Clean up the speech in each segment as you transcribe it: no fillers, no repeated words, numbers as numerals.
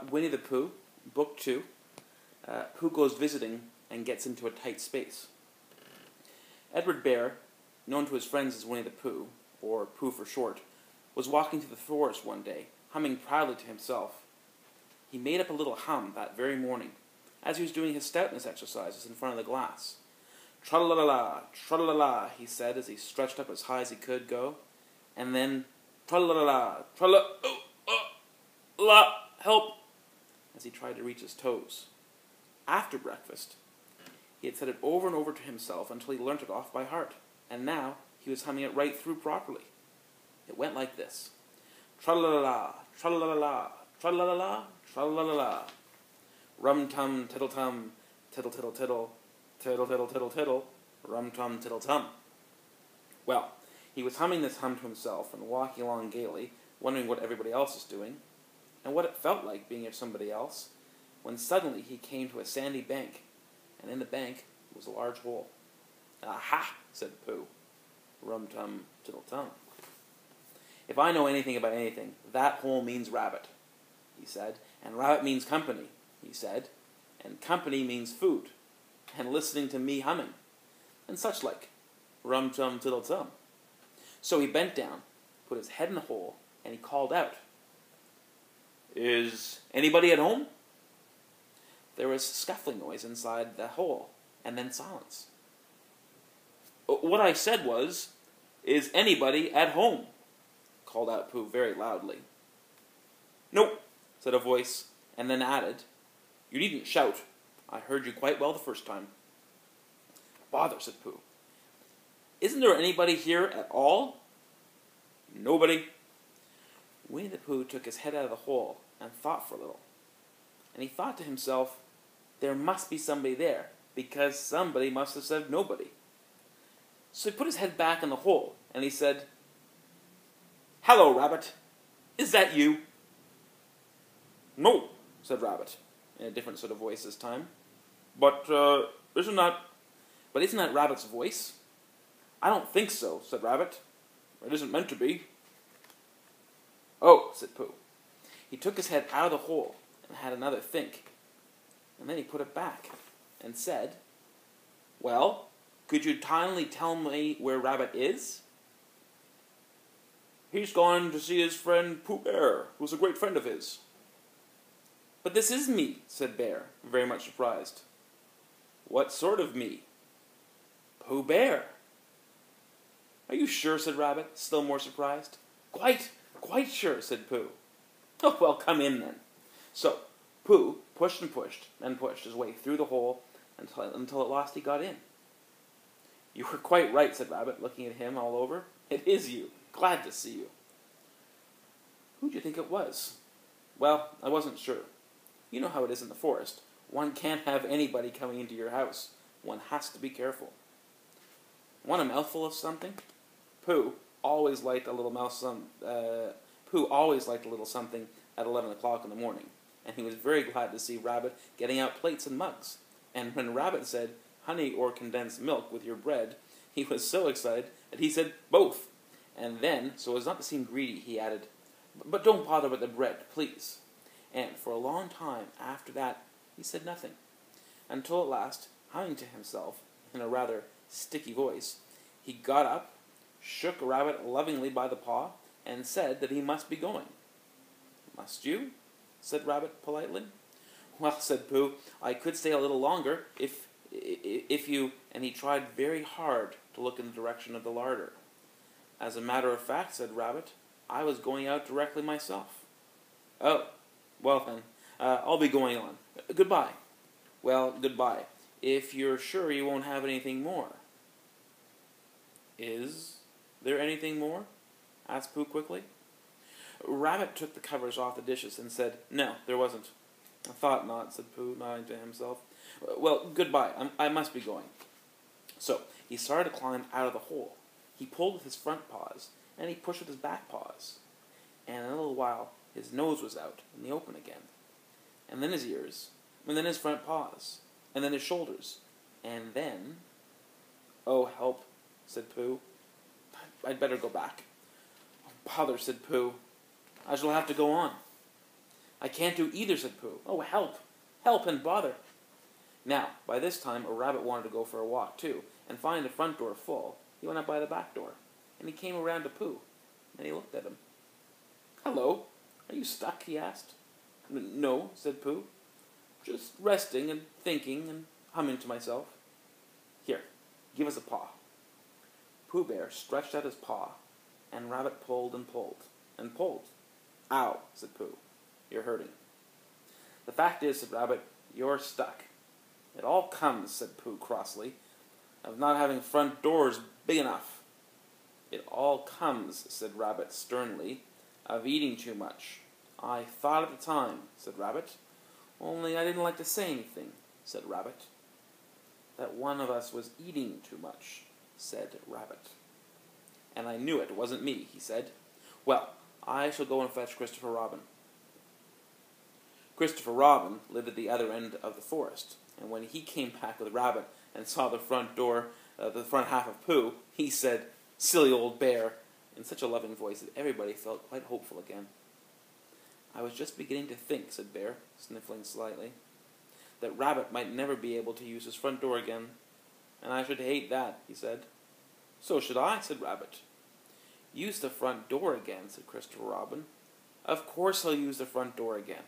Winnie the Pooh, Book 2. Pooh goes visiting and gets into a tight space. Edward Bear, known to his friends as Winnie the Pooh, or Pooh for short, was walking through the forest one day, humming proudly to himself. He made up a little hum that very morning, as he was doing his stoutness exercises in front of the glass. Tra-la-la-la, he said as he stretched up as high as he could go, and then tra-la-la-la, tra-la-la, help, as he tried to reach his toes. After breakfast, he had said it over and over to himself until he learnt it off by heart, and now he was humming it right through properly. It went like this. Tra-la-la-la, tra-la-la-la, tra-la-la-la, tra-la-la-la. Rum-tum, tiddle-tum, tiddle-tiddle-tiddle, tiddle-tiddle-tiddle-tiddle, rum-tum, tiddle-tum. Well, he was humming this hum to himself and walking along gaily, wondering what everybody else was doing, and what it felt like being somebody else, when suddenly he came to a sandy bank, and in the bank was a large hole. "Aha!" said Pooh. Rum-tum, tiddle-tum. "If I know anything about anything, that hole means rabbit," he said, "and rabbit means company," he said, "and company means food, and listening to me humming, and such like. Rum-tum, tiddle-tum." So he bent down, put his head in the hole, and he called out, "Is anybody at home?" There was scuffling noise inside the hole, and then silence. "What I said was, is anybody at home?" called out Pooh very loudly. "Nope," said a voice, and then added, "You needn't shout. I heard you quite well the first time." "Bother," said Pooh. "Isn't there anybody here at all?" "Nobody." Winnie the Pooh took his head out of the hole and thought for a little. And he thought to himself, there must be somebody there, because somebody must have said nobody. So he put his head back in the hole, and he said, "Hello, Rabbit. Is that you?" "No," said Rabbit, in a different sort of voice this time. But isn't that Rabbit's voice?" "I don't think so," said Rabbit. "It isn't meant to be." "Oh," said Pooh. He took his head out of the hole and had another think. And then he put it back and said, "Well, could you kindly tell me where Rabbit is?" "He's gone to see his friend Pooh Bear, who's a great friend of his." "But this is me," said Bear, very much surprised. "What sort of me?" "Pooh Bear." "Are you sure?" said Rabbit, still more surprised. "Quite sure," said Pooh. "Oh, well, come in then." So Pooh pushed and pushed and pushed his way through the hole until at last he got in. "You were quite right," said Rabbit, looking at him all over. "It is you. Glad to see you." "Who do you think it was?" "Well, I wasn't sure. You know how it is in the forest. One can't have anybody coming into your house. One has to be careful." "Want a mouthful of something?" Pooh always liked a little something at 11 o'clock in the morning, and he was very glad to see Rabbit getting out plates and mugs. And when Rabbit said, "Honey or condensed milk with your bread," he was so excited that he said both. And then, so as not to seem greedy, he added, "But don't bother with the bread, please." And for a long time after that, he said nothing, until at last, humming to himself in a rather sticky voice, he got up, shook Rabbit lovingly by the paw, and said that he must be going. "Must you?" said Rabbit politely. "Well," said Pooh, "I could stay a little longer if you..." And he tried very hard to look in the direction of the larder. "As a matter of fact," said Rabbit, "I was going out directly myself." "Oh, well then, I'll be going on. Goodbye." "Well, goodbye, if you're sure you won't have anything more." "Is there anything more?" asked Pooh quickly. Rabbit took the covers off the dishes and said, "No, there wasn't." "I thought not," said Pooh, nodding to himself. "Well, goodbye, I must be going." So he started to climb out of the hole. He pulled with his front paws, and he pushed with his back paws. And in a little while, his nose was out in the open again. And then his ears, and then his front paws, and then his shoulders, and then... "Oh, help," said Pooh. "I'd better go back." "Oh, bother," said Pooh. "I shall have to go on." "I can't do either," said Pooh. "Oh, help! Help and bother!" Now, by this time, a rabbit wanted to go for a walk, too, and finding the front door full, he went up by the back door, and he came around to Pooh, and he looked at him. "Hello, are you stuck?" he asked. "No," said Pooh. "Just resting and thinking and humming to myself." "Here, give us a paw." Pooh Bear stretched out his paw, and Rabbit pulled and pulled and pulled. "Ow," said Pooh. "You're hurting." "The fact is," said Rabbit, "you're stuck." "It all comes," said Pooh crossly, "of not having front doors big enough." "It all comes," said Rabbit sternly, "of eating too much." "I thought at the time," said Rabbit. "Only I didn't like to say anything," said Rabbit. "That one of us was eating too much," said Rabbit. "And I knew it wasn't me," he said. "Well, I shall go and fetch Christopher Robin." Christopher Robin lived at the other end of the forest, and when he came back with Rabbit and saw the front door, the front half of Pooh, he said, "Silly old bear," in such a loving voice that everybody felt quite hopeful again. "I was just beginning to think," said Bear, sniffling slightly, "that Rabbit might never be able to use his front door again. And I should hate that," he said. "So should I," said Rabbit. "Use the front door again," said Christopher Robin. "Of course I'll use the front door again."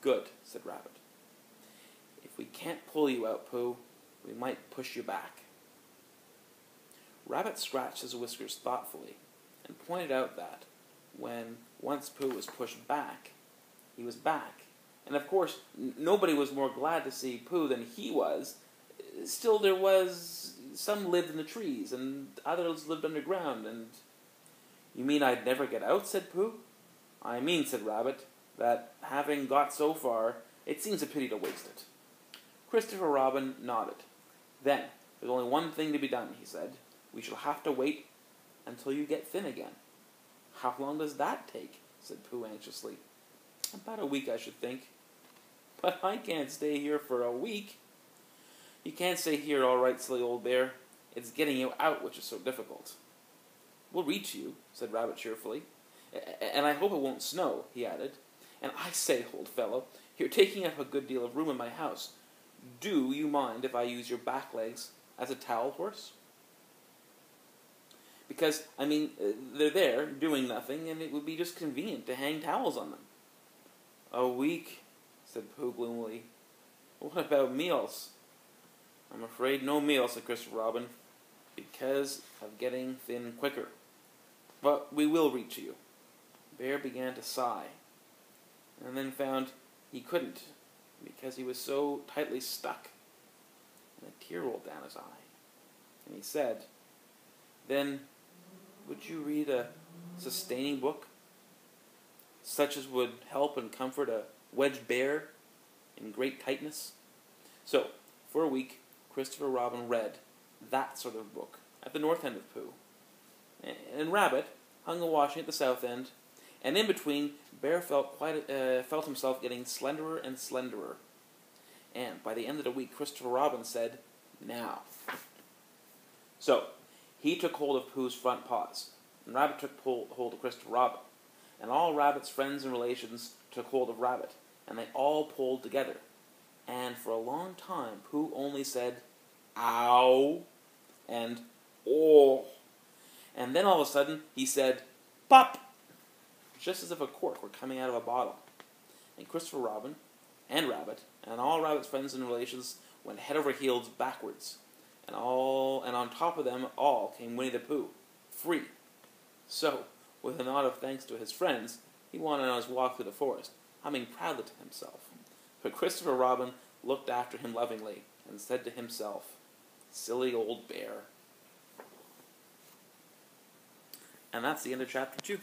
"Good," said Rabbit. "If we can't pull you out, Pooh, we might push you back." Rabbit scratched his whiskers thoughtfully and pointed out that, when once Pooh was pushed back, he was back. And of course, nobody was more glad to see Pooh than he was. Still, there was... some lived in the trees, and others lived underground, and... "You mean I'd never get out?" said Pooh. "I mean," said Rabbit, "that having got so far, it seems a pity to waste it." Christopher Robin nodded. "Then, there's only one thing to be done," he said. "We shall have to wait until you get thin again." "How long does that take?" said Pooh anxiously. "About a week, I should think." "But I can't stay here for a week." "You can't stay here all right, silly old bear. It's getting you out which is so difficult." "We'll reach you," said Rabbit cheerfully. "And I hope it won't snow," he added. "And I say, old fellow, you're taking up a good deal of room in my house. Do you mind if I use your back legs as a towel horse? Because, I mean, they're there, doing nothing, and it would be just convenient to hang towels on them." "A week," said Pooh gloomily. "What about meals?" "I'm afraid no meals," said Christopher Robin, "because of getting thin quicker. But we will reach you." Bear began to sigh, and then found he couldn't, because he was so tightly stuck, and a tear rolled down his eye. And he said, "Then, would you read a sustaining book, such as would help and comfort a wedged bear in great tightness?" So, for a week, Christopher Robin read that sort of book at the north end of Pooh. And Rabbit hung a washing at the south end, and in between, Bear felt himself getting slenderer and slenderer. And by the end of the week, Christopher Robin said, "Now." So, he took hold of Pooh's front paws, and Rabbit took hold of Christopher Robin, and all Rabbit's friends and relations took hold of Rabbit, and they all pulled together. And for a long time, Pooh only said, "Ow," and "Oh." And then all of a sudden, he said, "Pop," just as if a cork were coming out of a bottle. And Christopher Robin, and Rabbit, and all Rabbit's friends and relations went head over heels backwards. And on top of them all came Winnie the Pooh, free. So, with a nod of thanks to his friends, he went on his walk through the forest, humming proudly to himself. But Christopher Robin looked after him lovingly, and said to himself, "Silly old bear." And that's the end of chapter 2.